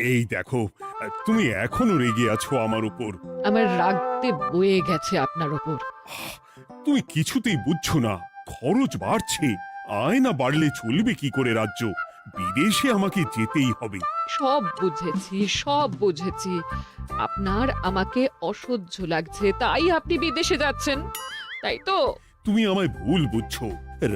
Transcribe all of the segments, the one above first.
এই দেখো, তুমি এখনো রেগে আছো আমার উপর। আমার রাগতে বয়ে গেছে আপনার ওপর। তুমি কিছুতেই বুঝছো না, খরচ বাড়ছে। আয় না বাড়লে চলবে কি করে রাজ্য? বিদেশে আমাকে যেতেই হবে। সব বুঝেছি, সব বুঝেছি। আপনার আমাকে অসহ্য লাগছে, তাই আপনি বিদেশে যাচ্ছেন, তাই তো? তুমি আমায় ভুল বুঝছো।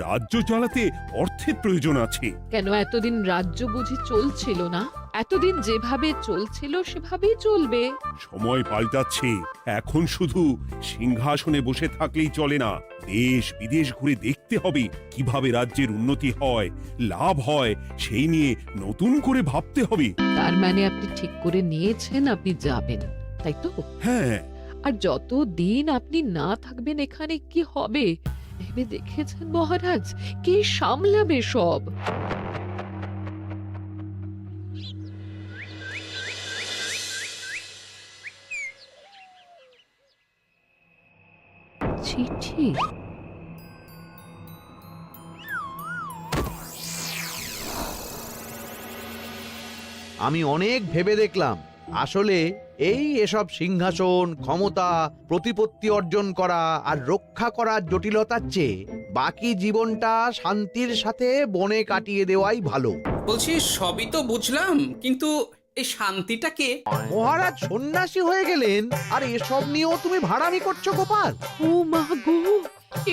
রাজ্য চালাতে অর্থের প্রয়োজন আছে। কেন এতদিন রাজ্য বুঝি চলছিল না? এতদিন যেভাবে চলছিল সেভাবেই চলবে। সময় পাল্টাচ্ছে। এখন শুধু সিংহাসনে বসে থাকলেই চলে না। দেশ বিদেশ ঘুরে দেখতে হবে কিভাবে রাজ্যের উন্নতি হয়, লাভ হয়, সেই নিয়ে নতুন করে ভাবতে হবে। তার মানে আপনি ঠিক করে নিয়েছেন আপনি যাবেন, তাই তো? হ্যাঁ। আর যতদিন আপনি না থাকবেন এখানে কি হবে ভেবে দেখেছেন মহারাজ? কে সামলাবে সব? চিঠি? আমি অনেক ভেবে দেখলাম, আসলে এসব সিংহাসন, ক্ষমতা, প্রতিপত্তি অর্জন করা আর রক্ষা করার জটিলতার চেয়ে বাকি জীবনটা শান্তির সাথে বনে কাটিয়ে দেওয়াই ভালো। বলছি সবই তো বুঝলাম, কিন্তু এই শান্তিটা কে? মহারাজ সন্ন্যাসী হয়ে গেলেন আর এসব নিয়েও তুমি ভাড়ামি করছো গোপাল? ও মা গো,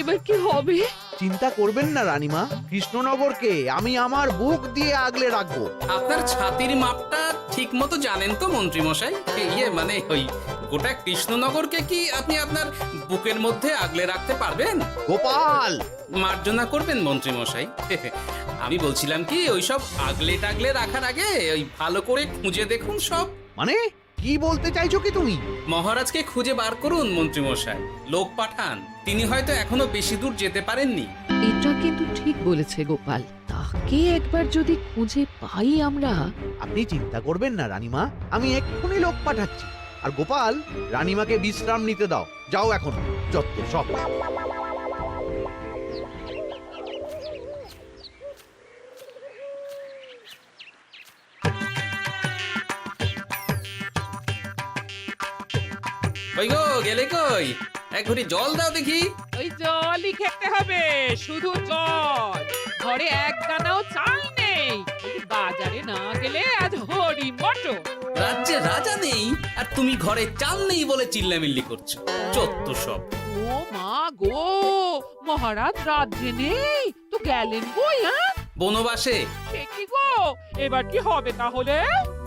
এবার কি হবে? চিন্তা করবেন না রানীমা, কৃষ্ণনগরকে আমি আমার বুক দিয়ে আগলে রাখবো। আপনার ছাতির মাপটা ঠিক মতো জানেন তো মন্ত্রী মশাই? মানে ওই গোটা কৃষ্ণনগরকে কি আপনি আপনার বুকের মধ্যে আগলে রাখতে পারবেন? গোপাল! মার্জনা করবেন মন্ত্রী মশাই। আমি বলছিলাম কি, ওই সব আগলে টাগলে রাখার আগে ওই ভালো করে খুঁজে দেখুন সব। মানে কি বলতে চাইছো কি তুমি? মহারাজকে খুঁজে বার করুন মন্ত্রী মশাই, লোক পাঠান। তিনি হয়তো এখনো বেশি দূর যেতে পারেননি। এটা কিন্তু ঠিক বলেছে গোপাল, তাকে একবার যদি খুঁজে পাই আমরা। আপনি চিন্তা করবেন না রানীমা, আমি এক্ষুনি লোক পাঠাচ্ছি। আর গোপাল, রানীমাকে বিশ্রাম নিতে দাও। যাও এখন, যত সব। ওই গো, গেলে কই? এক ঘটি জল দাও দেখি। ওই জলই খেতে হবে, শুধু জল। ঘরে এক দানাও চাল নেই। যদি বাজারে না গেলে আজ হরি মটর। রাজ্যে রাজা নেই আর তুমি ঘরে চাল নেই বলে চিল্লামিল্লি করছো। চত্ব সব। ও মা গো, মহারাজ রাজ্যে নেই তো গেলেন কই? হ্যাঁ, বনবাসে। সে কি গো, এবার কি হবে তাহলে?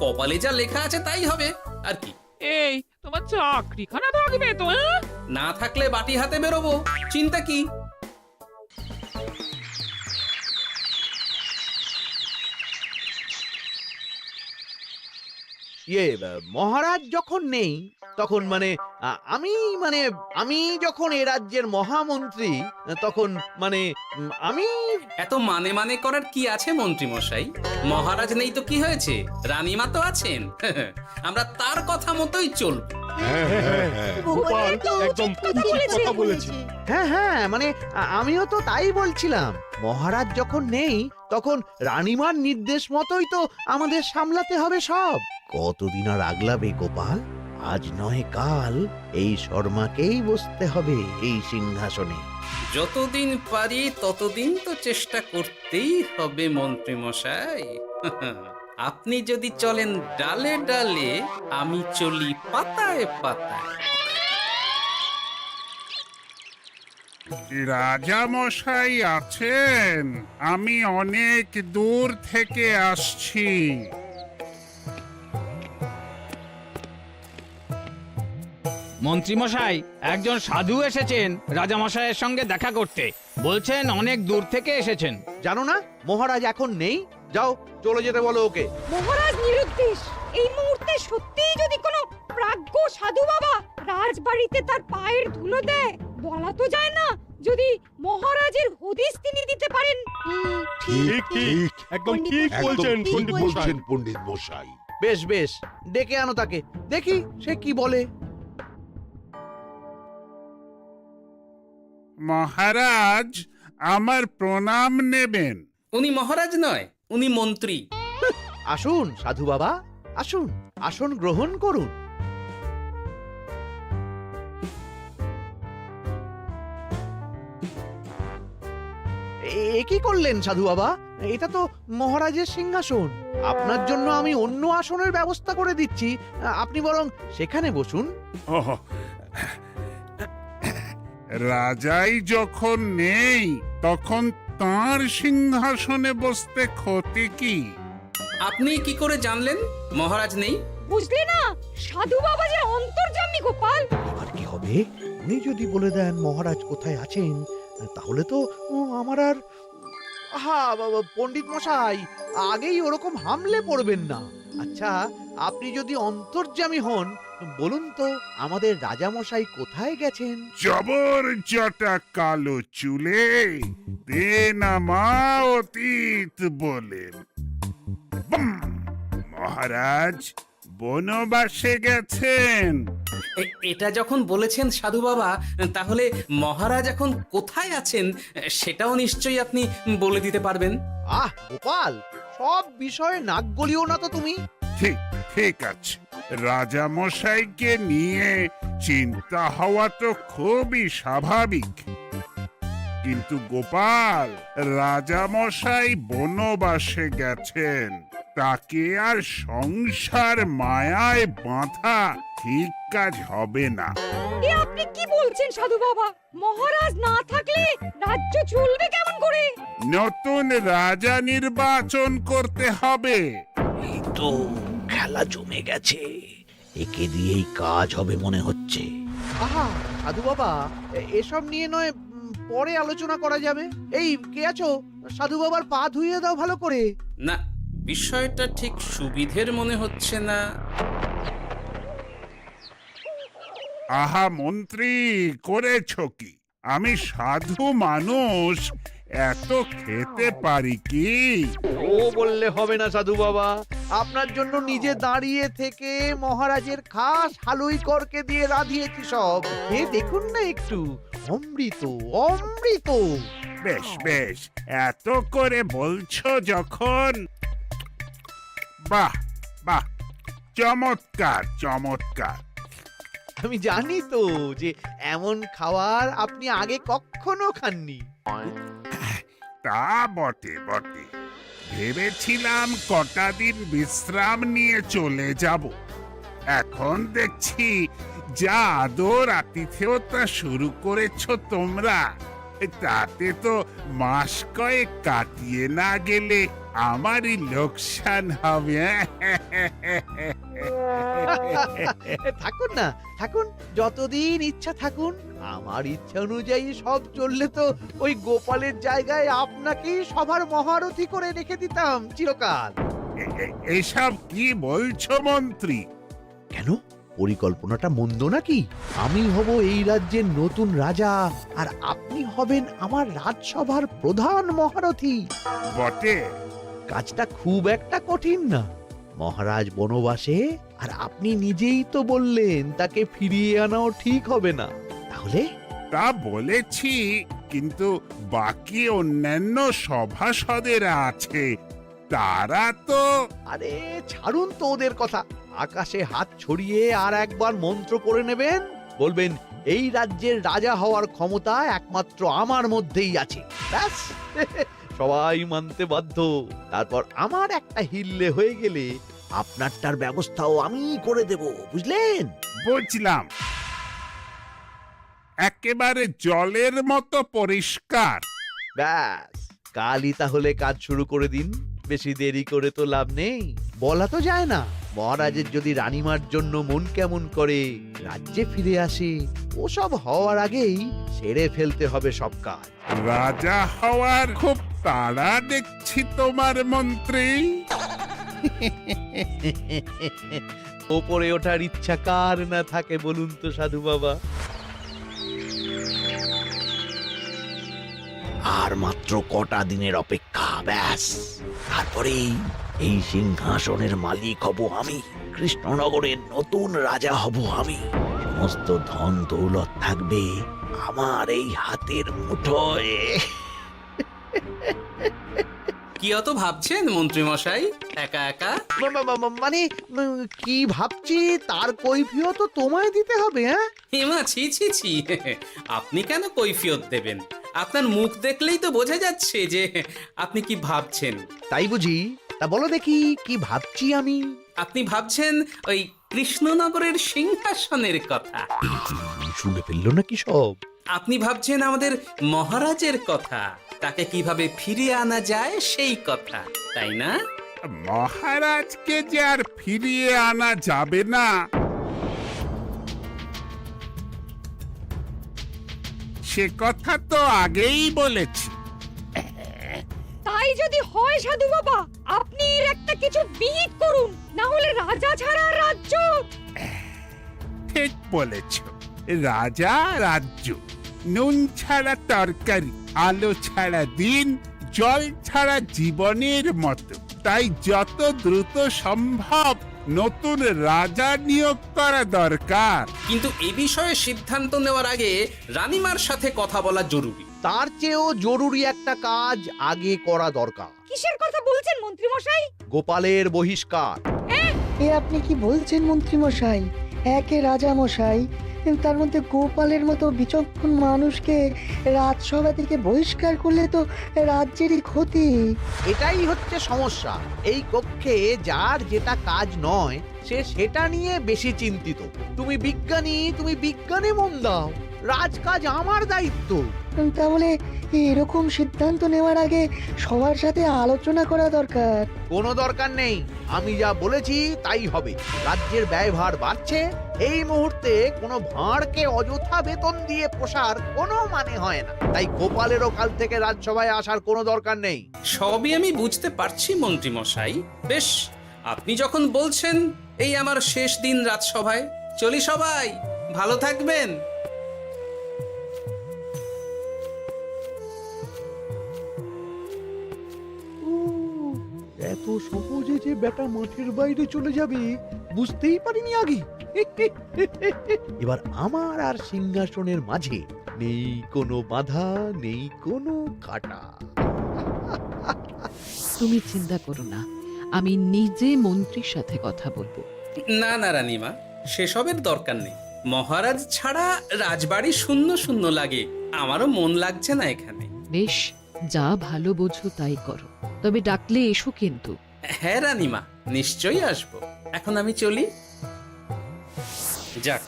কপালে যা লেখা আছে তাই হবে, আর কি। এই তোমার চাকরিখানা থাকবে তো? হ্যাঁ, না থাকলে বাটি হাতে বেরোবো, চিন্তা কি? মহারাজ যখন নেই তখন আমি আমি যখন এ রাজ্যের মহামন্ত্রী, তখন আমি এত মানে মানে করার কি আছে মন্ত্রী মশাই? মহারাজ নেই তো কি হয়েছে, রানীমা তো আছেন। আমরা তার কথা মতোই চলব। গোপাল একদম উচিত কথা বলেছে। হ্যাঁ হ্যাঁ, আমিও তো তাই বলছিলাম। মহারাজ যখন নেই তখন রানীমার নির্দেশ মতোই তো আমাদের সামলাতে হবে সব। কতদিন আর আগলাবে গোপাল? আজ নয় কাল এই শর্মাকেই বসতে হবে এই সিংহাসনে। যতদিন পারি ততদিন তো চেষ্টা করতেই হবে মন্ত্রী মশাই। আপনি যদি চলেন ডালে ডালে, আমি চলি পাতায় পাতায়। রাজা মশাই আছেন? আমি অনেক দূর থেকে আসছি। মন্ত্রীমশাই, একজন সাধু এসেছেন রাজামশাইয়ের সঙ্গে দেখা করতে। বলছেন অনেক দূর থেকে এসেছেন। জানো না মহারাজ এখন নেই? যাও, চলে যেতে বলো ওকে। মহারাজ নিরুদ্দেশ। এই মুহূর্তে সত্যিই যদি কোনো প্রাজ্ঞ সাধু বাবা রাজবাড়িতে তার পায়ের ধুলো দেয়, বলা তো যায় না যদি মহারাজের হদিস তিনি দিতে পারেন। ঠিক ঠিক, একদম ঠিক বলছেন পণ্ডিত মশাই। বেশ বেশ, ডেকে আনো তাকে, দেখি সে কি বলে। মহারাজ, আমার প্রণাম নেবেন। উনি মহারাজ নয়, উনি মন্ত্রী। আসুন সাধু বাবা, আসুন, আসন গ্রহণ করুন। এ কি করলেন সাধু বাবা? এটা তো মহারাজের সিংহাসন। আপনার জন্য আমি অন্য আসনের ব্যবস্থা করে দিচ্ছি, আপনি বরং সেখানে বসুন। ওহ, রাজাই যখন নেই তখন তার সিংহাসনে বসতে ক্ষতি কি? আপনি কি করে জানলেন মহারাজ নেই? বুঝলে না, সাধু বাবা যে অন্তর্যামী গোপাল। এবার কি হবে? উনি যদি বলে দেন মহারাজ কোথায় আছেন, তাহলে তো আমার আর বাবা, পণ্ডিত মশাই, আগেই ওরকম হামলে পড়বেন না। আচ্ছা, আপনি যদি অন্তর্যামী হন, বলুন তো আমাদের রাজা মশাই কোথায় গেছেন? জবর জটা কালো চুলে দেনামা অতীত বলেন। বুম! মহারাজ বনবাসে গেছেন। এটা যখন বলেছেন সাধু বাবা, তাহলে মহারাজ এখন কোথায় আছেন সেটাও নিশ্চয়ই আপনি বলে দিতে পারবেন। গোপাল, সব বিষয়ে নাক গলিও না তো তুমি। ঠিক ঠিক আছে, রাজা মশাইকে নিয়ে চিন্তা হওয়া তো খুবই স্বাভাবিক, কিন্তু গোপাল, রাজা মশাই বনবাসে গেছেন, তাকে আর সংসার মায়ায় বাঁধা ঠিক কাজ হবে না। এ আপনি কি বলছেন সাধু বাবা? মহারাজ না থাকলে রাজ্য চলবে কেমন করে? নতুন রাজা নির্বাচন করতে হবে। এই তো খেলা জমে গেছে, একে দিয়েই কাজ হবে মনে হচ্ছে। সাধু বাবা, এসব নিয়ে নয় পরে আলোচনা করা যাবে। এই কে আছো? সাধু বাবার পা ধুইয়ে দাও ভালো করে। না, বিষয়টা ঠিক সুবিধের মনে হচ্ছে না। আহা মন্ত্রী, করেছ কি? আমি সাধু মানুষ, এত খেতে পারি কি? ও বললে হবে না সাধু বাবা, আপনার জন্য নিজে দাঁড়িয়ে থেকে মহারাজের খাস হালুই করকে দিয়ে রাঁধিয়েছি সব। দেখুন না একটু, অমৃত অমৃত। বেশ বেশ, এত করে বলছো যখন, বাহ বাহ, চমৎকার চমৎকার। আমি জানি তো যে এমন খাবার আপনি আগে কখনো খাননি। তা বটে বটে, ভেবেছিলাম কটা দিন বিশ্রাম নিয়ে চলে যাব। এখন দেখছি যা আদর আতিথেয়তা শুরু করেছো তোমরা, তাতে তো মাস কয়েক কাটিয়ে না গেলে আমারই লোকসান হবে। থাকুন না, থাকুন, যতদিন ইচ্ছা থাকুন। আমার ইচ্ছা অনুযায়ী সব চললে তো ওই গোপালের জায়গায় আপনাকেই সবার মহারথী করে রেখে দিতাম চিরকাল। এসব কি বলছো মন্ত্রী? কেন, পরিকল্পনাটা মন্দ নাকি? আমি হব এই রাজ্যের নতুন রাজা, আর আপনি হবেন আমার রাজসভার প্রধান মহারথী। বটে, কাজটা খুব একটা কঠিন না। মহারাজ বনবাসে, আর আপনি নিজেই তো বললেন তাকে ফিরিয়ে আনাও ঠিক হবে না। তাহলে তা বলেছি, কিন্তু বাকি অন্যান্য সভাসদেরা আছে, তারা তো। আরে ছাড়ুন তো ওদের কথা। আকাশে হাত ছড়িয়ে আর একবার মন্ত্র পড়ে নেবেন, বলবেন এই রাজ্যের রাজা হওয়ার ক্ষমতা একমাত্র আমার মধ্যেই আছে। ব্যাস, সবাই মানতে বাধ্য। তারপর আমার একটা হিল্লে হয়ে গেলে আপনারটার ব্যবস্থাও আমি করে দেব, বুঝলেন? বুঝলাম, একেবারে জলের মতো পরিষ্কার। ব্যাস, কালই তাহলে কাজ শুরু করে দিন। বেশি দেরি করে তো লাভ নেই। বলা তো যায় না, মহারাজের যদি রানীমার জন্য মন কেমন করে, রাজ্যে ফিরে আসে, ওসব হওয়ার আগেই সেরে ফেলতে হবে সব কাজ। রাজা হওয়ার খুব তাড়া দেখছি তোমার মন্ত্রী। ওপরে ওঠার ইচ্ছা কার না থাকে বলুন তো সাধু বাবা? আর মাত্র কটা দিনের অপেক্ষা, ব্যাস, তারপরেই এই সিংহাসনের মালিক হব আমি। কৃষ্ণনগরের নতুন রাজা হব আমি। সমস্ত ধন দৌলত থাকবে আমার এই হাতের মুঠোয়। কি অত ভাবছেন মন্ত্রী মশাই একা একা? মানে কি ভাবছি তার কৈফিয়ত তো তোমায় দিতে হবে, হ্যাঁ? হিমা ছি ছি ছি, আপনি কেন কৈফিয়ত দেবেন? আপনার মুখ দেখলেই তো বোঝা যাচ্ছে যে আপনি কি ভাবছেন। তাই বুঝি? তা বলো দেখি কি ভাবছি আমি। আপনি ভাবছেন ওই কৃষ্ণনগরের সিংহাসনের কথা। শুনে ফেললো নাকি সব? আপনি ভাবছেন আমাদের মহারাজের কথা, তাকে কিভাবে ফিরিয়ে আনা যায় সেই কথা, তাই না? মহারাজকে যে আর ফিরিয়ে আনা যাবে না, সে কথা তো আগেই বলেছি। তাই যদি হয় সাধু বাবা, আপনি এর একটা কিছু বিহিত করুন, না হলে রাজা ছাড়া রাজ্য। ঠিক বলেছ, রাজা রাজ্য, নুন ছাড়া তরকারি, আলো ছাড়া দিন, জল ছাড়া জীবনের মতো। তাই যত দ্রুত সম্ভব নতুন রাজা নিয়োগ করা দরকার। কিন্তু এ বিষয়ে সিদ্ধান্ত নেওয়ার আগে রানীমার সাথে কথা বলা জরুরি। তার চেয়েও জরুরি একটা কাজ আগে করা দরকার। কিসের কথা বলছেন মন্ত্রী মশাই? গোপালের বহিষ্কার। এ আপনি কি বলছেন মন্ত্রী মশাই? একে রাজা মশাই, তার মধ্যে গোপালের মতো বিচক্ষণ মানুষকে রাজসভা থেকে বহিষ্কার করলে তো রাজ্যেরই ক্ষতি। এটাই হচ্ছে সমস্যা। এই কক্ষে যার যেটা কাজ নয় সে সেটা নিয়ে বেশি চিন্তিত। তুমি বিজ্ঞানী, তুমি বিজ্ঞানে মন দাও, রাজকাজ আমার দায়িত্ব। তাহলে এরকম সিদ্ধান্ত নেওয়ার আগে সবার সাথে আলোচনা করা দরকার। কোনো দরকার নেই, আমি যা বলেছি তাই হবে। রাজ্যের ব্যয়ভার বাড়ছে, এই মুহূর্তে কোনো ভাঁড়কে অযথা বেতন দিয়ে পোষার কোনো মানে হয় না। তাই গোপালেরও কাল থেকে রাজসভায় আসার কোনো দরকার নেই। সবই আমি বুঝতে পারছি মন্ত্রী মশাই। বেশ, আপনি যখন বলছেন, এই আমার শেষ দিন রাজসভায়, চলি সবাই, ভালো থাকবেন। এত সহজে যে বেটা মাঠের বাইরে চলে যাবে বুঝতেই পারিনি আগে। এবার আমার আর সিংহাসনের মাঝে নেই কোনো বাধা, নেই কোনো কাটা। তুমি চিন্তা করো না, আমি নিজে মন্ত্রীর সাথে কথা বলবো। না না রানীমা, সেসবের দরকার নেই। মহারাজ ছাড়া রাজবাড়ি শূন্য শূন্য লাগে, আমারও মন লাগছে না এখানে। বেশ, যা ভালো বোঝো তাই করো, তবে ডাকলে এসো কিন্তু। হ্যাঁ রানীমা, নিশ্চয়ই আসবো। এখন আমি চলি। যাক,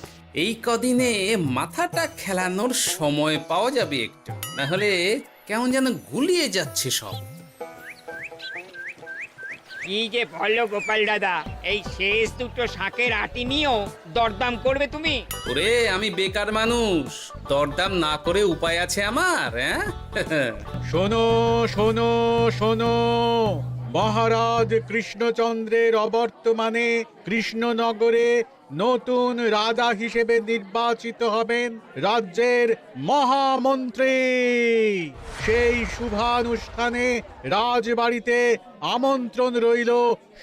এই কদিনে মাথাটা খেলানোর সময় পাওয়া যাবে একটু, না হলে কেমন যেন গুলিয়ে যাচ্ছে সব। কি যে বলো গোপাল দাদা, এই শেষ দুটো শাকের আটি নিয়েও দরদাম করবে তুমি? ওরে, আমি বেকার মানুষ, দরদাম না করে উপায় আছে আমার? হ্যাঁ শোনো শোনো শোনো, মহারাজ কৃষ্ণচন্দ্রের অবর্তমানে কৃষ্ণনগরে নতুন রাজা হিসেবে নির্বাচিত হবেন রাজ্যের মহামন্ত্রী। সেই শুভানুষ্ঠানে রাজবাড়িতে আমন্ত্রণ রইল।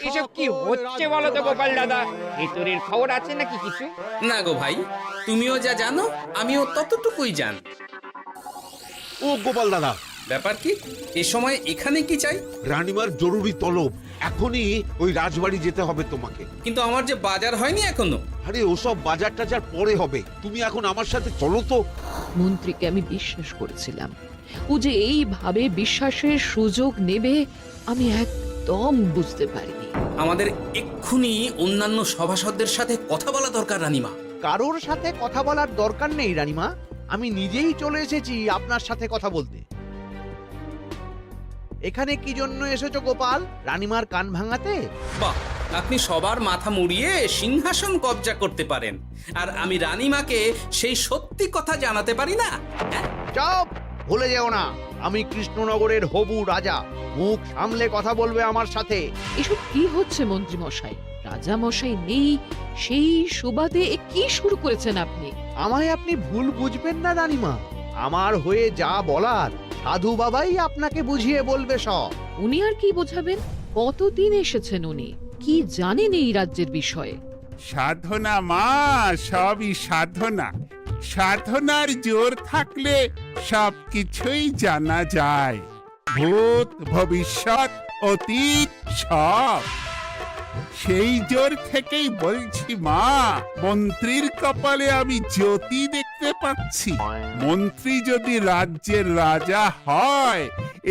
এসব কি হচ্ছে বলো তো গোপাল দাদা? ভেতরের খবর আছে নাকি কিছু? না গো ভাই, তুমিও যা জানো আমিও ততটুকুই জানি। ও গোপাল দাদা, ব্যাপার কি? এ সময় এখানে কি চাই? রানীমার জরুরি তলব, এখনই ওই রাজবাড়ি যেতে হবে তোমাকে। কিন্তু আমার যে বাজার হয়নি এখনো। আরে ওসব বাজার টাজার পরে হবে, তুমি এখন আমার সাথে চলো তো। মন্ত্রীকে আমি বিশ্বাস করেছিলাম, ও যে এইভাবে বিশ্বাসের সুযোগ নেবে আমি একদম বুঝতে পারিনি। আমাদের এক্ষুনি অন্যান্য সভাসদদের সাথে কথা বলা দরকার রানীমা। কারোর সাথে কথা বলার দরকার নেই রানীমা, আমি নিজেই চলে এসেছি আপনার সাথে কথা বলতে। এখানে কি জন্য এসেছো গোপাল? রানীমার কান ভাঙাতে? বাহ, আপনি সবার মাথা মুড়িয়ে সিংহাসন কবজা করতে পারেন, আর আমি রানীমাকে সেই সত্যি কথা জানাতে পারি না? চুপ! ভুলে যেও না, আমি কৃষ্ণনগরের হবু রাজা। মুখ সামলে কথা বলবে আমার সাথে। এসব কি হচ্ছে মন্ত্রী মশাই? রাজা মশাই নেই, সেই সুবাদে এ কি শুরু করেছেন আপনি? আমায় আপনি ভুল বুঝবেন না রানীমা, আমার হয়ে যা বলার সাধু বাবাই আপনাকে বুঝিয়ে বলবে সব। উনি আর কি বোঝাবেন? কতদিন এসেছেন উনি, কি জানেন এই রাজ্যের বিষয়ে? সাধনা মা, সবই সাধনা। সাধনার জোর থাকলে সবকিছুই জানা যায়। ভূত ভবিষ্যৎ অতীত সব। সেই জোর থেকেই বলছি মা, মন্ত্রীর কপালে আমি জ্যোতি দেখতে পাচ্ছি। মন্ত্রী যদি রাজ্যের রাজা হয়,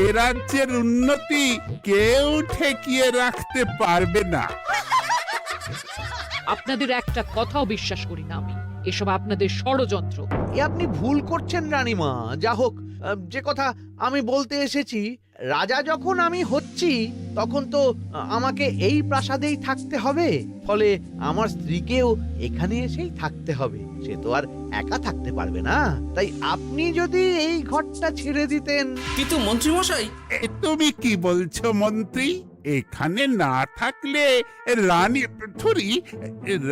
এ রাজ্যের উন্নতি কেউ ঠেকিয়ে রাখতে পারবে না। আপনাদের একটা কথাও বিশ্বাস করি না আমি, এসব আপনাদের ষড়যন্ত্র। এ আপনি ভুল করছেন রানীমা। যা হোক, যে কথা আমি বলতে এসেছি, রাজা যখন আমি হচ্ছি তখন তো আমাকে এই প্রাসাদেই থাকতে হবে, ফলে আমার স্ত্রীকেও এখানে এসেই থাকতে হবে। সে তো আর একা থাকতে পারবে না। তাই আপনি যদি এই ঘরটা ছেড়ে দিতেন। কিন্তু মন্ত্রীমশাই, তুমি কি বলছো মন্ত্রী? এখানে না থাকলে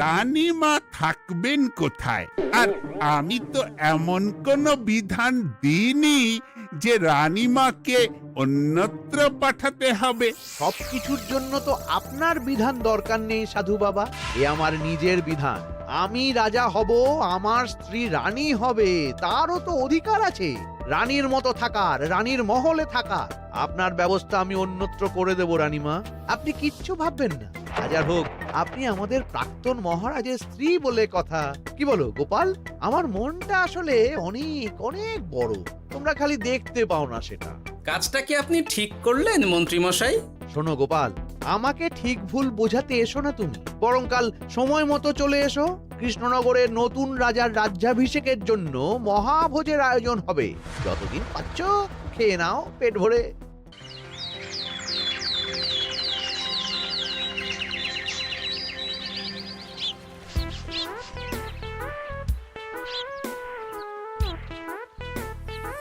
রানীমা থাকবেন কোথায়? আর আমি তো এমন কোনো বিধান দিইনি যে রানীমাকে অন্যত্র পাঠাতে হবে। সবকিছুর জন্য তো আপনার বিধান দরকার নেই সাধু বাবা, এ আমার নিজের বিধান। আমি রাজা হব, আমার স্ত্রী রানী হবে, তারও তো অধিকার আছে রানীর মতো থাকার, রানীর মহলে থাকার। আপনার ব্যবস্থা আমি অন্যত্র করে দেব রানীমা, আপনি কিচ্ছু ভাববেন না। হাজার হোক, আপনি আমাদের প্রাক্তন মহারাজের স্ত্রী বলে কথা। কি বলো গোপাল? আমার মনটা আসলে অনেক অনেক বড়, তোমরা খালি দেখতে পাও না সেটা। কাজটা কি আপনি ঠিক করলেন মন্ত্রীমশাই? শোনো গোপাল, আমাকে ঠিক ভুল বোঝাতে এসো না তুমি, বরং কাল সময় মতো চলে এসো। কৃষ্ণনগরের নতুন রাজার রাজ্যাভিষেকের জন্য মহাভোজের আয়োজন হবে। যতদিন পাচ্ছ খেয়ে নাও পেট ভরে।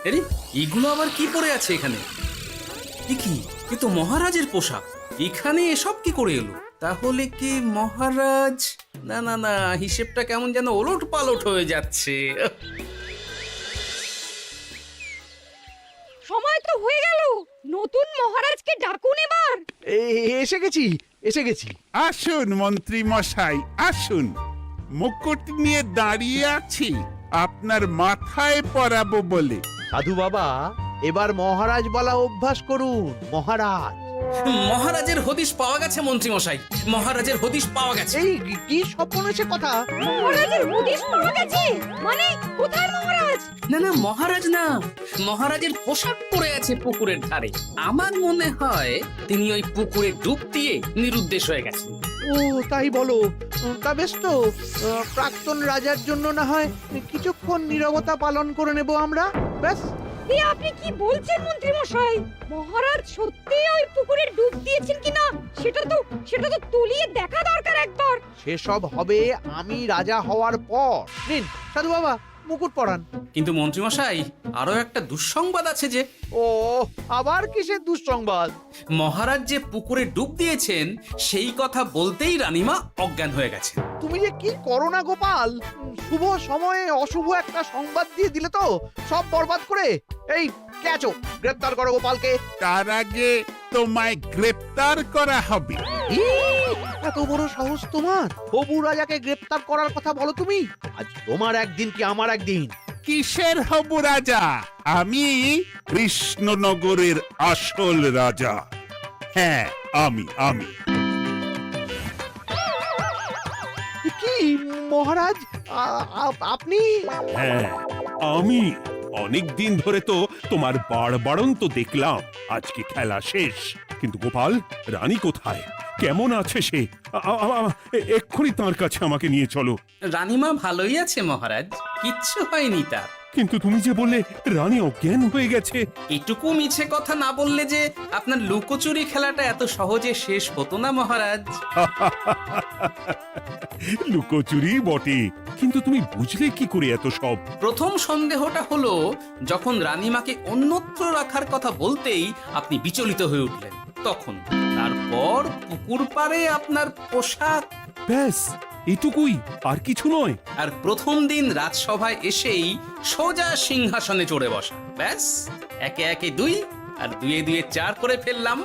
আরে, এগুলো আবার কি পরে আছে এখানে? কি এ তো মহারাজের পোশাক। এখানে এসব কি করে এলো? তাহলে কি মহারাজ? না না না, হিসেবটা কেমন যেন ওলট পালট হয়ে যাচ্ছে। সময় তো হয়ে গেল, নতুন মহারাজকে ডাকুন এবার। এসে গেছি, এসে গেছি। আসুন মন্ত্রী মশাই, আসুন। মুকুট নিয়ে দাঁড়িয়ে আছি আপনার মাথায় পরাবো বলে। সাধু বাবা, এবার মহারাজ বলা অভ্যাস করুন। মহারাজ। মহারাজের হদিশ পাওয়া গেছে মন্ত্রীমশাই, মহারাজের হদিশ পাওয়া গেছে। এই কি স্বপ্নেছে কথা? মহারাজের হদিশ পাওয়া গেছে মানে? কোথায় মহারাজ? না না, মহারাজ না, মহারাজের পোশাক পরে আছে পুকুরের ধারে। আমার মনে হয় তিনি ওই পুকুরে ডুব দিয়ে নিরুদ্দেশ হয়ে গেছেন। ও তাই বলো? তা বেশ তো, প্রাক্তন রাজার জন্য না হয় কিছুক্ষণ নীরবতা পালন করে নেব আমরা, ব্যাস। এ আপনি কি বলছেন মন্ত্রী মশাই? মহারাজ সত্যি ওই পুকুরে ডুব দিয়েছেন কিনা সেটা তো তলিয়ে দেখা দরকার একবার। সেসব হবে আমি রাজা হওয়ার পর। নিন সাধু বাবা, মুকুট পরান। কিন্তু মন্ত্রীমশাই, আরো একটা দুঃসংবাদ আছে যে। ও, আবার কিসের দুঃসংবাদ? মহারাজ যে পুকুরে ডুব দিয়েছেন সেই কথা বলতেই রানীমা অজ্ঞান হয়ে গেছে। তুমি যে কি করো না গোপাল, শুভ সময়ে অশুভ একটা সংবাদ দিয়ে দিলে তো সব বরবাদ করে। এই কে আছো? গ্রেপ্তার করো গোপালকে। তার আগে তোমায় গ্রেপ্তার করা হবে। এত বড় সাহস তোমার? হবু রাজাকে গ্রেপ্তার করার কথা বলো তুমি? আজ তোমার একদিন কি আমার একদিন। কিসের হবু রাজা? আমি কৃষ্ণনগরের আসল রাজা। হ্যাঁ, আমি। কি মহারাজ, আপনি? হ্যাঁ, আমি। অনেক দিন ধরে তো তোমার বাড়বাড়ন্ত দেখলাম, আজকে খেলা শেষ। কিন্তু গোপাল, রানী কোথায়? কেমন আছে সে? এক্ষুনি তার কাছে আমাকে নিয়ে চলো। রানীমা ভালোই আছে মহারাজ, কিচ্ছু হয়নি তার। কিন্তু তুমি যে বললে রানী অজ্ঞান হয়ে গেছে। এটুকু মিছে কথা না বললে যে আপনার লুকোচুরি খেলাটা এত সহজে শেষ হতো না মহারাজ। লুকোচুরি বটে, কিন্তু তুমি বুঝলে কি করে এত সব? প্রথম সন্দেহটা হলো যখন রানীমাকে অন্যত্র রাখার কথা বলতেই আপনি বিচলিত হয়ে উঠলেন, তখন। তারপর পুকুর পাড়ে আপনার পোশাক। ব্যাস এটুকুই, আর কিছু নয়। আর প্রথম দিন রাজসভায় এসেই সোজা সিংহাসনে চড়ে বসা। ব্যাস, একে একে 2 আর 2 2 4 করে ফেললাম।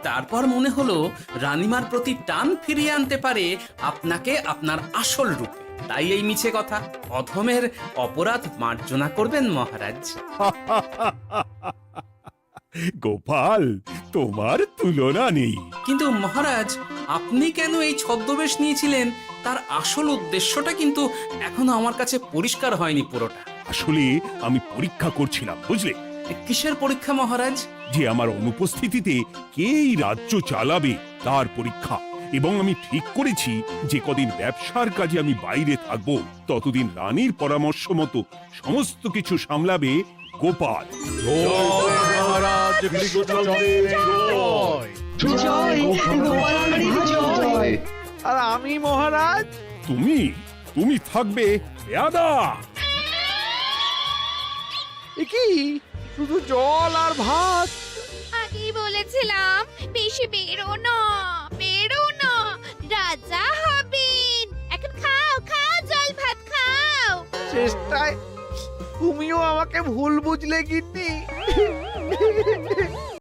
তারপর মনে হলো রানীমার প্রতি টান ফিরিয়ে আনতে পারে আপনাকে আপনার আসল রূপে। তাই এই মিছে কথা। অধমের অপরাধ মার্জনা করবেন মহারাজ। গোপাল, তোমার তুলনা নেই। কিন্তু মহারাজ, আপনি কেন এই ছদ্মবেশ নিয়েছিলেন তার আসল উদ্দেশ্যটা কিন্তু এখনো আমার কাছে পরিষ্কার হয়নি পুরোটা। আসলে আমি পরীক্ষা করছিলাম, বুঝলে, কিসের পরীক্ষা মহারাজ? যে আমার অনুপস্থিতিতে কে এই রাজ্য চালাবে তার পরীক্ষা। এবং আমি ঠিক করেছি যে কদিন ব্যবসার কাজে আমি বাইরে থাকবো ততদিন রানীর পরামর্শ মতো সমস্ত কিছু সামলাবে গোপাল। মহারাজ কৃষ্ণচন্দ্রের জয়। জয় গোপালের জয়। আর আমি মহারাজ? তুমি থাকবে পেয়াদা। এ কি শুধু জল আর ভাত? আগেই বলেছিলাম বেশি বেরো না, বেরো না, রাজা হবেন। এখন খাও খাও, জল ভাত খাও। চেষ্টায় তুমিও আমাকে ভুল বুঝলে গিন্নি।